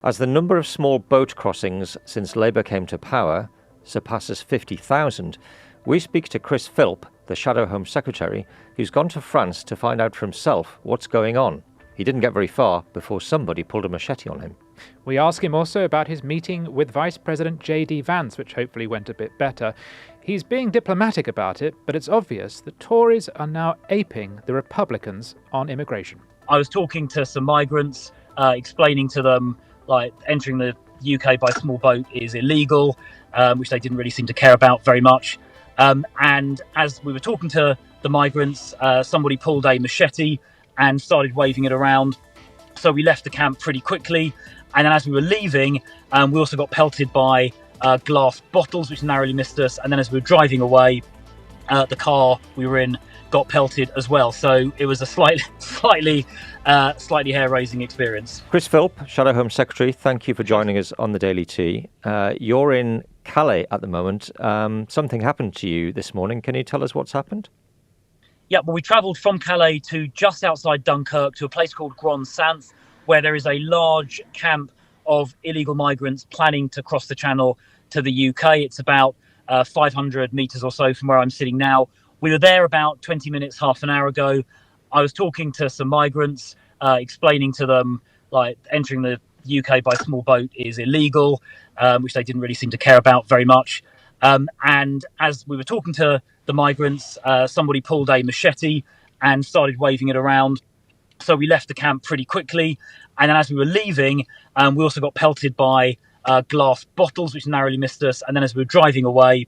As the number of small boat crossings since Labour came to power surpasses 50,000, we speak to Chris Philp, the Shadow Home Secretary, who's gone to France to find out for himself what's going on. He didn't get very far before somebody pulled a machete on him. We ask him also about his meeting with Vice President J.D. Vance, which hopefully went a bit better. He's being diplomatic about it, but it's obvious the Tories are now aping the Republicans on immigration. I was talking to some migrants, explaining to them entering the UK by small boat is illegal, which they didn't really seem to care about very much. And as we were talking to the migrants, somebody pulled a machete and started waving it around. So we left the camp pretty quickly. And then as we were leaving, we also got pelted by glass bottles, which narrowly missed us. And then as we were driving away, the car we were in got pelted as well. So it was a slightly hair-raising experience. Chris Philp, Shadow Home Secretary, thank you for joining us on the Daily Tea. You're in Calais at the moment. Something happened to you this morning. Can you tell us what's happened? Yeah, well, we travelled from Calais to just outside Dunkirk to a place called Vance, where there is a large camp of illegal migrants planning to cross the Channel to the UK. It's about 500 metres or so from where I'm sitting now. We were there about 20 minutes, half an hour ago. I was talking to some migrants, explaining to them entering the UK by small boat is illegal, which they didn't really seem to care about very much. And as we were talking to the migrants, somebody pulled a machete and started waving it around. So we left the camp pretty quickly. And then as we were leaving, we also got pelted by glass bottles, which narrowly missed us. And then as we were driving away,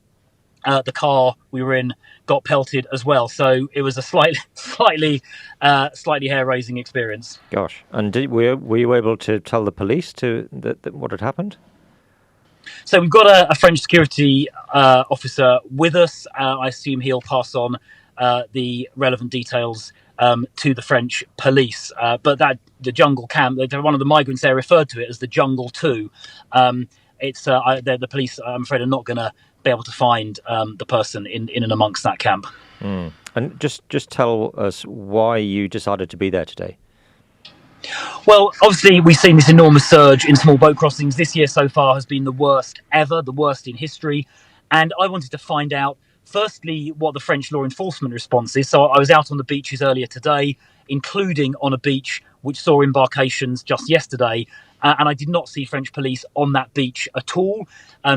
the car we were in got pelted as well. So it was a slightly hair-raising experience. Gosh. And were you able to tell the police what had happened? So we've got a French security officer with us. I assume he'll pass on the relevant details to the French police. But the jungle camp, one of the migrants there referred to it as the Jungle 2. The police, I'm afraid, are not going to be able to find the person in and amongst that camp. Mm. And just tell us why you decided to be there today. Well, obviously, we've seen this enormous surge in small boat crossings. This year so far has been the worst ever, the worst in history. And I wanted to find out, firstly, what the French law enforcement response is. So I was out on the beaches earlier today, including on a beach which saw embarkations just yesterday. And I did not see French police on that beach at all.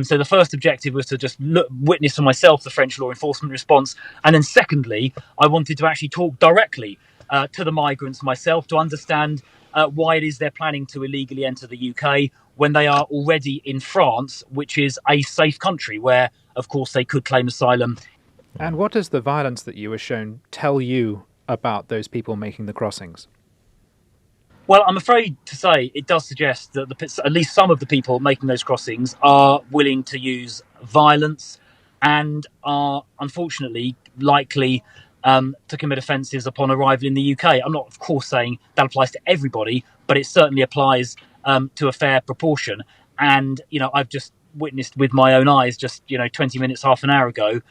So the first objective was to just witness for myself the French law enforcement response. And then secondly, I wanted to actually talk directly to the migrants myself to understand why it is they're planning to illegally enter the UK when they are already in France, which is a safe country where, of course, they could claim asylum. And what does the violence that you were shown tell you about those people making the crossings? Well, I'm afraid to say it does suggest that at least some of the people making those crossings are willing to use violence and are, unfortunately, likely to commit offences upon arrival in the UK. I'm not, of course, saying that applies to everybody, but it certainly applies to a fair proportion. And, I've just witnessed with my own eyes just, 20 minutes, half an hour ago,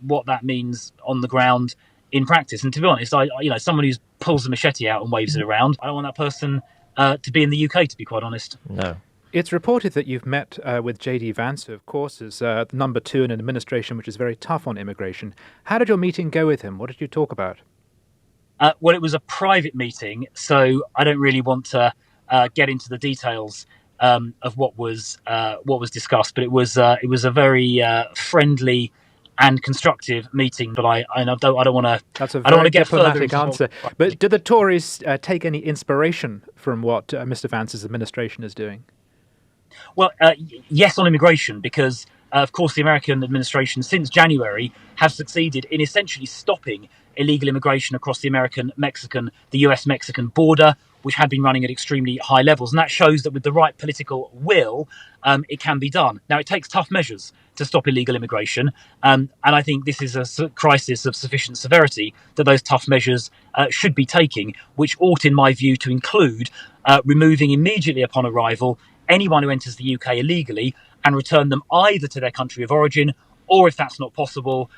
what that means on the ground in practice. And to be honest, someone who pulls a machete out and waves it around, I don't want that person to be in the UK, to be quite honest. No. It's reported that you've met with J.D. Vance, who, of course, is number 2 in an administration which is very tough on immigration. How did your meeting go with him? What did you talk about? Well, it was a private meeting, so I don't really want to get into the details of what was discussed. But it was a very friendly and constructive meeting. But I don't want to. That's a very diplomatic answer. But do the Tories take any inspiration from what Mr. Vance's administration is doing? Well, yes, on immigration, because, of course, the American administration since January have succeeded in essentially stopping illegal immigration across the the US-Mexican border, which had been running at extremely high levels. And that shows that with the right political will, it can be done. Now, it takes tough measures to stop illegal immigration. And I think this is a crisis of sufficient severity that those tough measures should be taking, which ought, in my view, to include removing immediately upon arrival anyone who enters the UK illegally and return them either to their country of origin or, if that's not possible,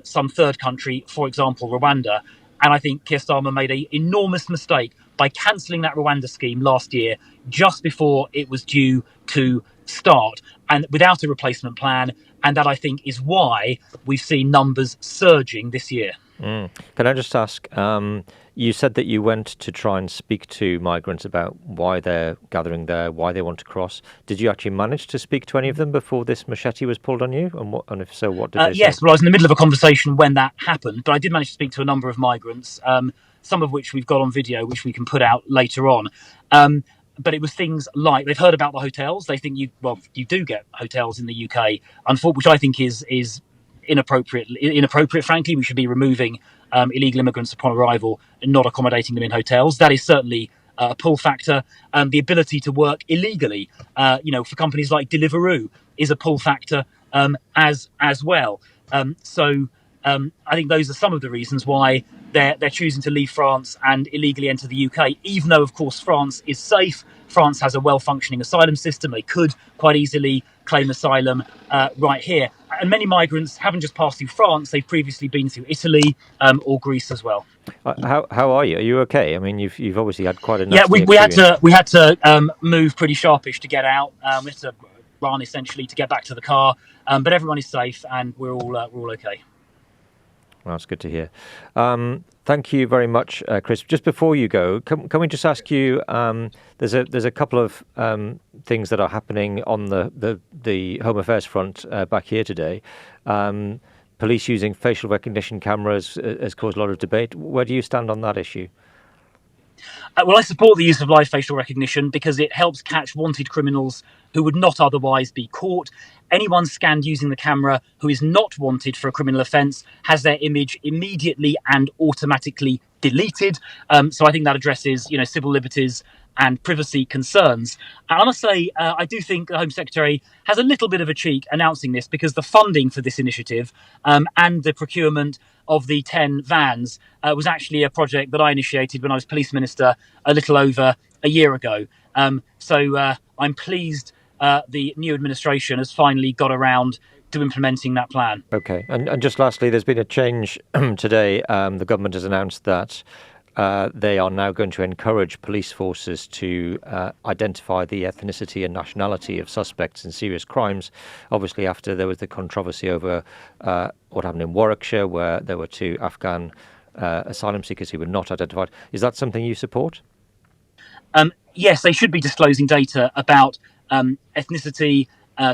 some third country, for example, Rwanda. And I think Keir Starmer made an enormous mistake by cancelling that Rwanda scheme last year, just before it was due to start, and without a replacement plan. And that, I think, is why we've seen numbers surging this year. Can I just ask, you said that you went to try and speak to migrants about why they're gathering there, why they want to cross. Did you actually manage to speak to any of them before this machete was pulled on you? And if so, what did they say? Yes, well, I was in the middle of a conversation when that happened, but I did manage to speak to a number of migrants, some of which we've got on video, which we can put out later on. But it was things like they've heard about the hotels. They think you do get hotels in the UK, which I think is inappropriate. Frankly, we should be removing illegal immigrants upon arrival and not accommodating them in hotels. That is certainly a pull factor. The ability to work illegally, for companies like Deliveroo, is a pull factor as well. I think those are some of the reasons why they're choosing to leave France and illegally enter the UK, even though, of course, France is safe. France has a well-functioning asylum system. They could quite easily claim asylum right here. And many migrants haven't just passed through France, they've previously been through Italy or Greece as well. How are you? Are you okay? I mean, you've obviously had quite a nasty experience. We had to move pretty sharpish to get out. We had to run essentially to get back to the car, but everyone is safe and we're all okay. Well, that's good to hear. Thank you very much, Chris. Just before you go, can we just ask you? There's a couple of things that are happening on the Home Affairs front back here today. Police using facial recognition cameras has caused a lot of debate. Where do you stand on that issue? Well, I support the use of live facial recognition because it helps catch wanted criminals who would not otherwise be caught. Anyone scanned using the camera who is not wanted for a criminal offence has their image immediately and automatically deleted. So I think that addresses, civil liberties and privacy concerns. And I must say, I do think the Home Secretary has a little bit of a cheek announcing this, because the funding for this initiative and the procurement of the 10 vans was actually a project that I initiated when I was police minister a little over a year ago. So I'm pleased the new administration has finally got around to implementing that plan. Okay. And just lastly, there's been a change today. The government has announced that they are now going to encourage police forces to identify the ethnicity and nationality of suspects in serious crimes. Obviously, after there was the controversy over what happened in Warwickshire, where there were 2 Afghan asylum seekers who were not identified. Is that something you support? Yes, they should be disclosing data about ethnicity,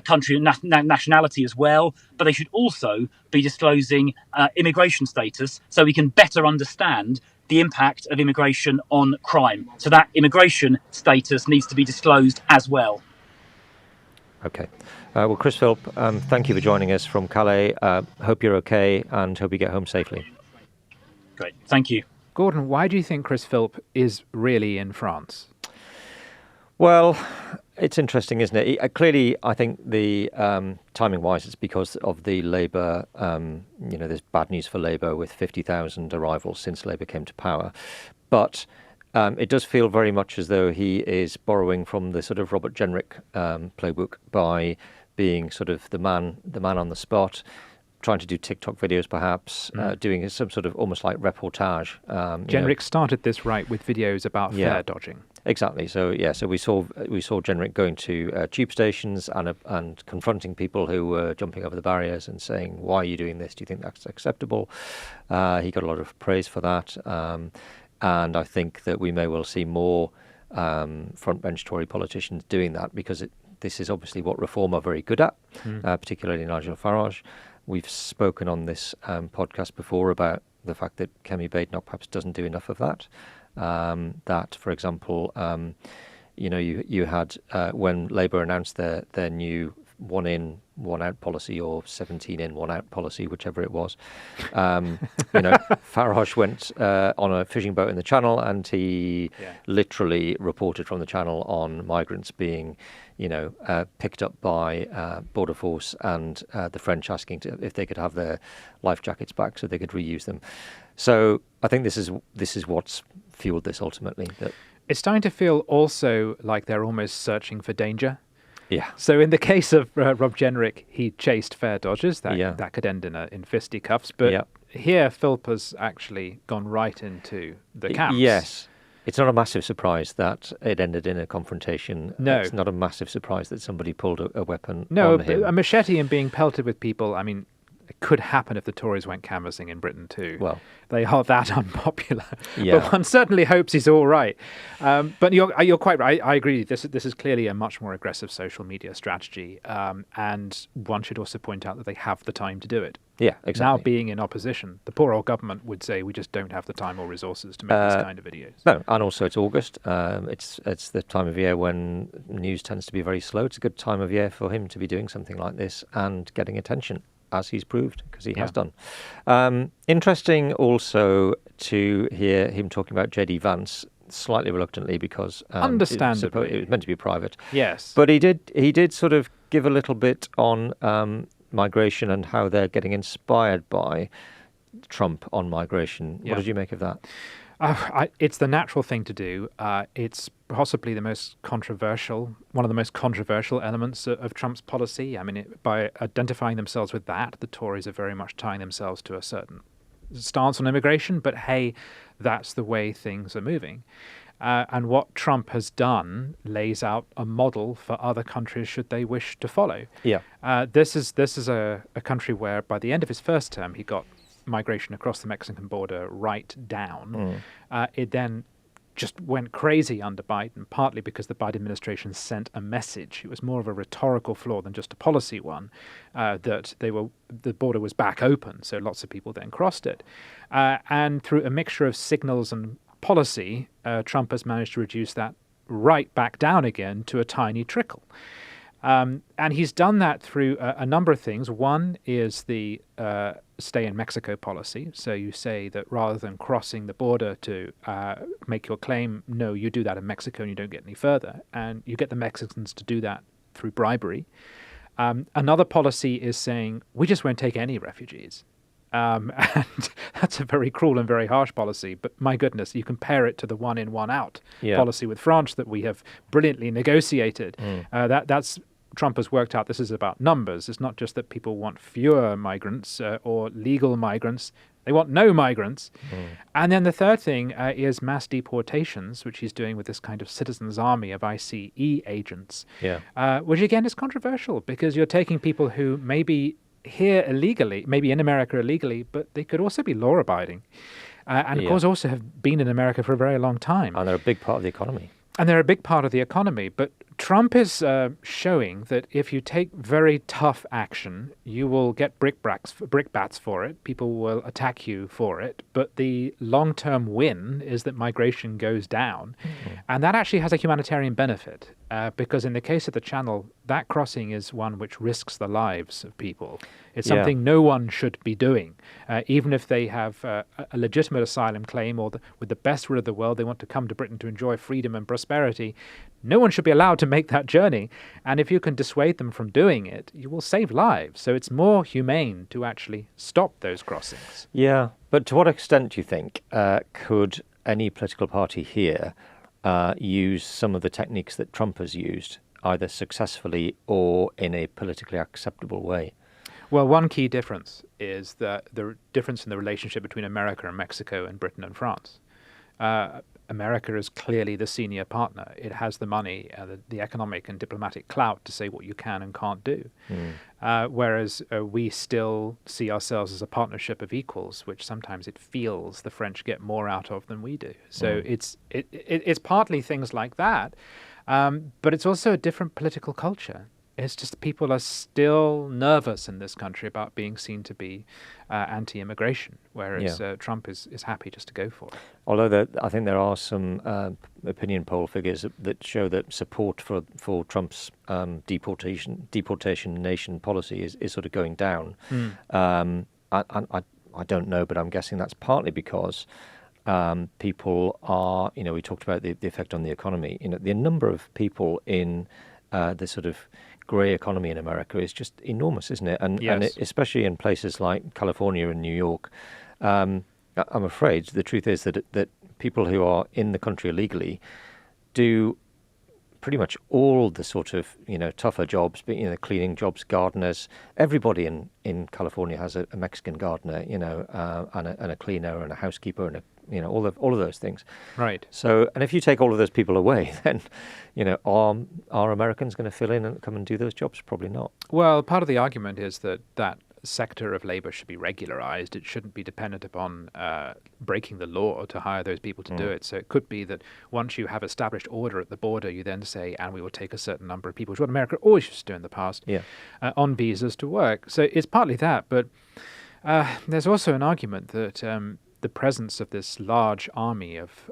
country and nationality as well, but they should also be disclosing immigration status so we can better understand the impact of immigration on crime. So that immigration status needs to be disclosed as well. Okay. Well, Chris Philp, thank you for joining us from Calais. Hope you're okay and hope you get home safely. Great. Thank you. Gordon, why do you think Chris Philp is really in France? Well, it's interesting, isn't it? Clearly, I think the timing-wise, it's because of the Labour, there's bad news for Labour with 50,000 arrivals since Labour came to power. But it does feel very much as though he is borrowing from the sort of Robert Genrich playbook by being sort of the man on the spot, trying to do TikTok videos, perhaps, doing some sort of almost like reportage. Genrich started this right with videos about fare dodging. Exactly. So we saw Genrich going to tube stations and confronting people who were jumping over the barriers and saying, "Why are you doing this? Do you think that's acceptable?" He got a lot of praise for that, and I think that we may well see more frontbench Tory politicians doing that, because this is obviously what Reform are very good at, particularly Nigel Farage. We've spoken on this podcast before about the fact that Kemi Badenoch perhaps doesn't do enough of that. That, for example, you had when Labour announced their new 1 in, 1 out policy, or 17 in, 1 out policy, whichever it was. Farage went on a fishing boat in the Channel, and he literally reported from the Channel on migrants being, picked up by Border Force and the French asking if they could have their life jackets back so they could reuse them. So I think this is what's fueled this ultimately. It's starting to feel also like they're almost searching for danger. Yeah. So in the case of Rob Genrich, he chased fare dodgers. That could end in fisticuffs. But here, Philp has actually gone right into the camps. Yes. It's not a massive surprise that it ended in a confrontation. No. It's not a massive surprise that somebody pulled a weapon No, on him. a machete and being pelted with people, I mean, it could happen if the Tories went canvassing in Britain too. Well, they are that unpopular. Yeah. But one certainly hopes he's all right. But you're quite right. I agree. This is clearly a much more aggressive social media strategy. And one should also point out that they have the time to do it. Yeah, exactly. Now being in opposition, the poor old government would say we just don't have the time or resources to make this kind of videos. No, and also it's August. It's the time of year when news tends to be very slow. It's a good time of year for him to be doing something like this and getting attention, as he's proved, because he has done. Interesting also to hear him talking about J.D. Vance, slightly reluctantly, because understandably it was meant to be private. Yes. But he did sort of give a little bit on migration and how they're getting inspired by Trump on migration. Yeah. What did you make of that? It's the natural thing to do. It's possibly one of the most controversial elements of Trump's policy. I mean, by identifying themselves with that, the Tories are very much tying themselves to a certain stance on immigration. But hey, that's the way things are moving. And what Trump has done lays out a model for other countries should they wish to follow. Yeah. This is a country where by the end of his first term, he got migration across the Mexican border right down. It then just went crazy under Biden, partly because the Biden administration sent a message. It was more of a rhetorical flaw than just a policy one, that the border was back open, so lots of people then crossed it. And through a mixture of signals and policy, Trump has managed to reduce that right back down again to a tiny trickle. And he's done that through a number of things. One is the stay in Mexico policy. So you say that rather than crossing the border to make your claim, no, you do that in Mexico and you don't get any further. And you get the Mexicans to do that through bribery. Another policy is saying, we just won't take any refugees. And that's a very cruel and very harsh policy. But my goodness, you compare it to the one in, one out policy with France that we have brilliantly negotiated. That's Trump has worked out this is about numbers. It's not just that people want fewer migrants or legal migrants. They want no migrants. And then the third thing is mass deportations, which he's doing with this kind of citizens' army of ICE agents, which again is controversial because you're taking people who may be here illegally, maybe in America illegally, but they could also be law-abiding. And of course also have been in America for a very long time. And they're a big part of the economy. But Trump is showing that if you take very tough action, you will get brickbats for it. People will attack you for it. But the long-term win is that migration goes down. And that actually has a humanitarian benefit because in the case of the Channel, that crossing is one which risks the lives of people. It's something no one should be doing. Even if they have a legitimate asylum claim or with the best will of the world, they want to come to Britain to enjoy freedom and prosperity, no one should be allowed to make that journey. And if you can dissuade them from doing it, you will save lives. So it's more humane to actually stop those crossings. Yeah, but to what extent do you think could any political party here use some of the techniques that Trump has used, either successfully or in a politically acceptable way? Well, one key difference is the difference in the relationship between America and Mexico and Britain and France. America is clearly the senior partner. It has the money, the economic and diplomatic clout to say what you can and can't do. Whereas we still see ourselves as a partnership of equals, which sometimes it feels the French get more out of than we do. So it's partly things like that, but it's also a different political culture. It's just people are still nervous in this country about being seen to be anti-immigration, whereas Trump is happy just to go for it. Although I think there are some opinion poll figures that show that support for Trump's deportation nation policy is sort of going down. I don't know, but I'm guessing that's partly because people are, we talked about the effect on the economy. The number of people in the sort of grey economy in America is just enormous, isn't it? And especially in places like California and New York, I'm afraid the truth is that people who are in the country illegally do pretty much all the sort of, tougher jobs, cleaning jobs, gardeners. Everybody in California has a Mexican gardener, and a cleaner and a housekeeper and all of those things. Right. So, and if you take all of those people away, then, are Americans going to fill in and come and do those jobs? Probably not. Well, part of the argument is that sector of labour should be regularised. It shouldn't be dependent upon breaking the law to hire those people to do it. So it could be that once you have established order at the border, you then say, and we will take a certain number of people, which is what America always used to do in the past, on visas to work. So it's partly that, but there's also an argument that the presence of this large army of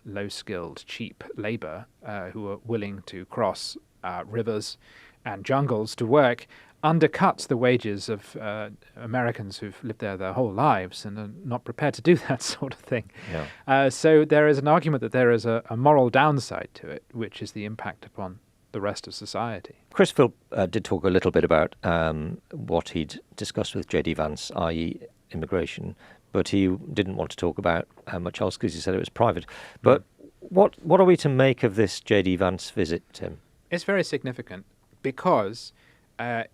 low-skilled, cheap labour who are willing to cross rivers and jungles to work undercuts the wages of Americans who've lived there their whole lives and are not prepared to do that sort of thing. Yeah. So there is an argument that there is a moral downside to it, which is the impact upon the rest of society. Chris Philp did talk a little bit about what he'd discussed with J.D. Vance, i.e. immigration, but he didn't want to talk about much else because he said it was private. But what are we to make of this J.D. Vance visit, Tim? It's very significant because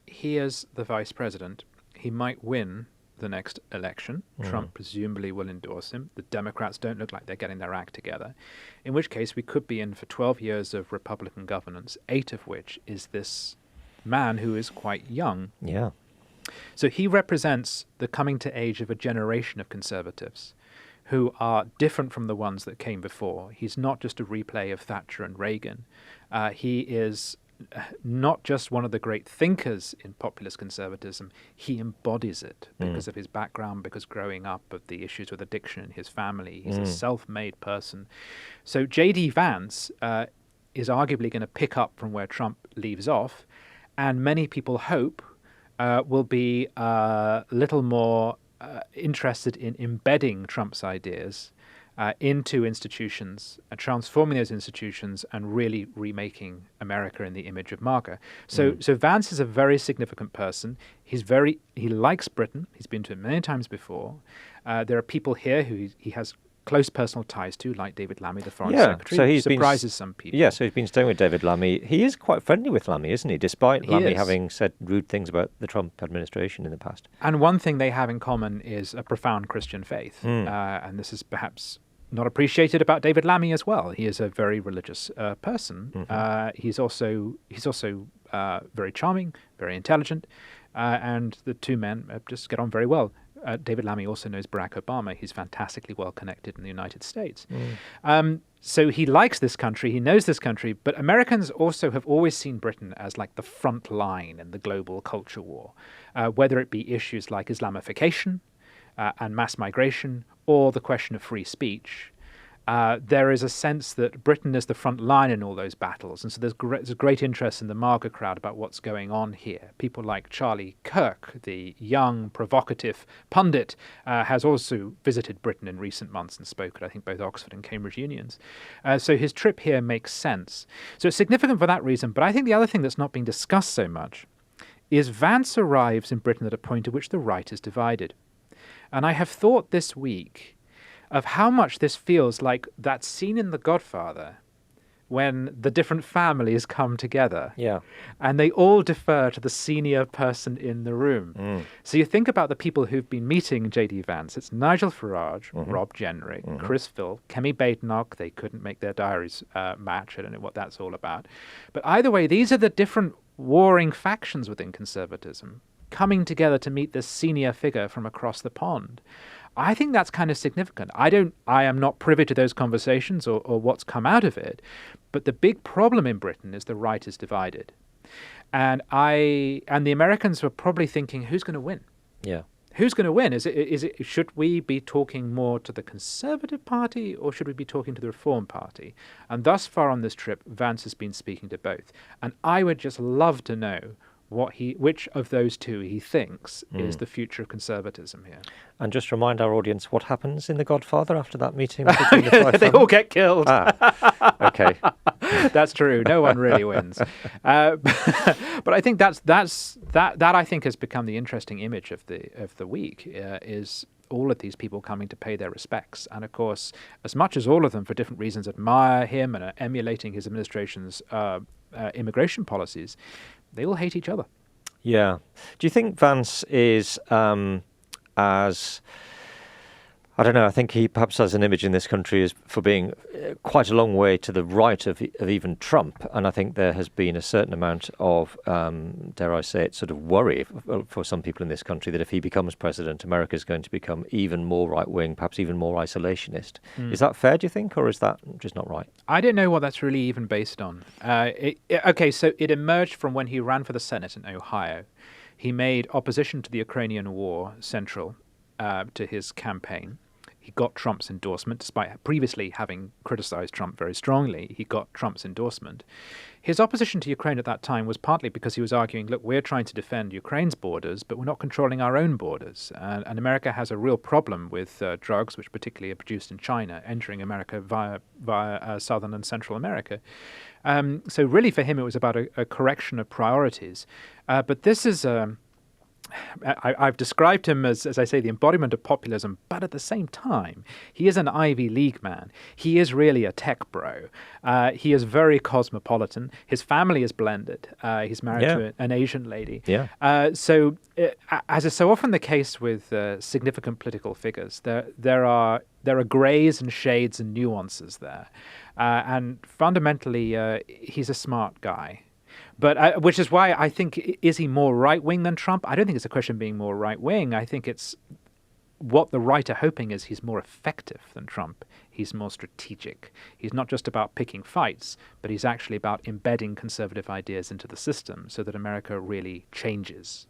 he is the vice president. He might win the next election. Trump presumably will endorse him. The Democrats don't look like they're getting their act together, in which case we could be in for 12 years of Republican governance, 8 of which is this man who is quite young. Yeah. So he represents the coming to age of a generation of conservatives who are different from the ones that came before. He's not just a replay of Thatcher and Reagan. He is not just one of the great thinkers in populist conservatism, he embodies it because of his background, because growing up of the issues with addiction in his family. He's a self-made person. So J.D. Vance is arguably going to pick up from where Trump leaves off, and many people hope will be a little more interested in embedding Trump's ideas into institutions, transforming those institutions, and really remaking America in the image of MAGA. So Vance is a very significant person. He likes Britain. He's been to it many times before. There are people here who he has close personal ties to, like David Lammy, the foreign secretary, so he surprises some people. Yeah, so he's been staying with David Lammy. He is quite friendly with Lammy, isn't he? Despite Lammy having said rude things about the Trump administration in the past. And one thing they have in common is a profound Christian faith. And this is perhaps not appreciated about David Lammy as well. He is a very religious person. He's also very charming, very intelligent, and the two men just get on very well. David Lammy also knows Barack Obama. He's fantastically well connected in the United States. So he likes this country, he knows this country, but Americans also have always seen Britain as like the front line in the global culture war, whether it be issues like Islamification and mass migration or the question of free speech. There is a sense that Britain is the front line in all those battles. And so there's a great interest in the MAGA crowd about what's going on here. People like Charlie Kirk, the young, provocative pundit, has also visited Britain in recent months and spoke at, I think, both Oxford and Cambridge unions. So his trip here makes sense. So it's significant for that reason. But I think the other thing that's not being discussed so much is Vance arrives in Britain at a point at which the right is divided. And I have thought this week of how much this feels like that scene in The Godfather when the different families come together. Yeah. And they all defer to the senior person in the room. So you think about the people who've been meeting J.D. Vance. It's Nigel Farage, Rob Genrich, Chris Philp, Kemi Badenoch. They couldn't make their diaries match. I don't know what that's all about. But either way, these are the different warring factions within conservatism coming together to meet this senior figure from across the pond. I think that's kind of significant. I am not privy to those conversations or what's come out of it, but the big problem in Britain is the right is divided. And the Americans were probably thinking, who's going to win? Yeah. Who's going to win? Should we be talking more to the Conservative Party or should we be talking to the Reform Party? And thus far on this trip, Vance has been speaking to both. And I would just love to know which of those two he thinks is the future of conservatism here. And just remind our audience what happens in The Godfather after that meeting between the five They all get killed. Okay. That's true. No one really wins. But I think that I think has become the interesting image of the week. Is all of these people coming to pay their respects. And of course, as much as all of them, for different reasons, admire him and are emulating his administration's immigration policies, they all hate each other. Yeah. Do you think Vance is as... I don't know, I think he perhaps has an image in this country as for being quite a long way to the right of even Trump. And I think there has been a certain amount of, dare I say it, sort of worry for some people in this country that if he becomes president, America is going to become even more right-wing, perhaps even more isolationist. Is that fair, do you think, or is that just not right? I don't know what that's really even based on. Okay, so it emerged from when he ran for the Senate in Ohio. He made opposition to the Ukrainian war central to his campaign. He got Trump's endorsement, despite previously having criticized Trump very strongly. He got Trump's endorsement. His opposition to Ukraine at that time was partly because he was arguing, look, we're trying to defend Ukraine's borders, but we're not controlling our own borders. And America has a real problem with drugs, which particularly are produced in China, entering America via Southern and Central America. So really for him, it was about a correction of priorities. But this is... I've described him as I say, the embodiment of populism, but at the same time, he is an Ivy League man. He is really a tech bro. He is very cosmopolitan. His family is blended. He's married to an Asian lady. So, as is so often the case with significant political figures, there are grays and shades and nuances there. And fundamentally, he's a smart guy. But which is why I think, is he more right-wing than Trump? I don't think it's a question of being more right-wing. I think it's what the right are hoping is he's more effective than Trump. He's more strategic. He's not just about picking fights, but he's actually about embedding conservative ideas into the system so that America really changes.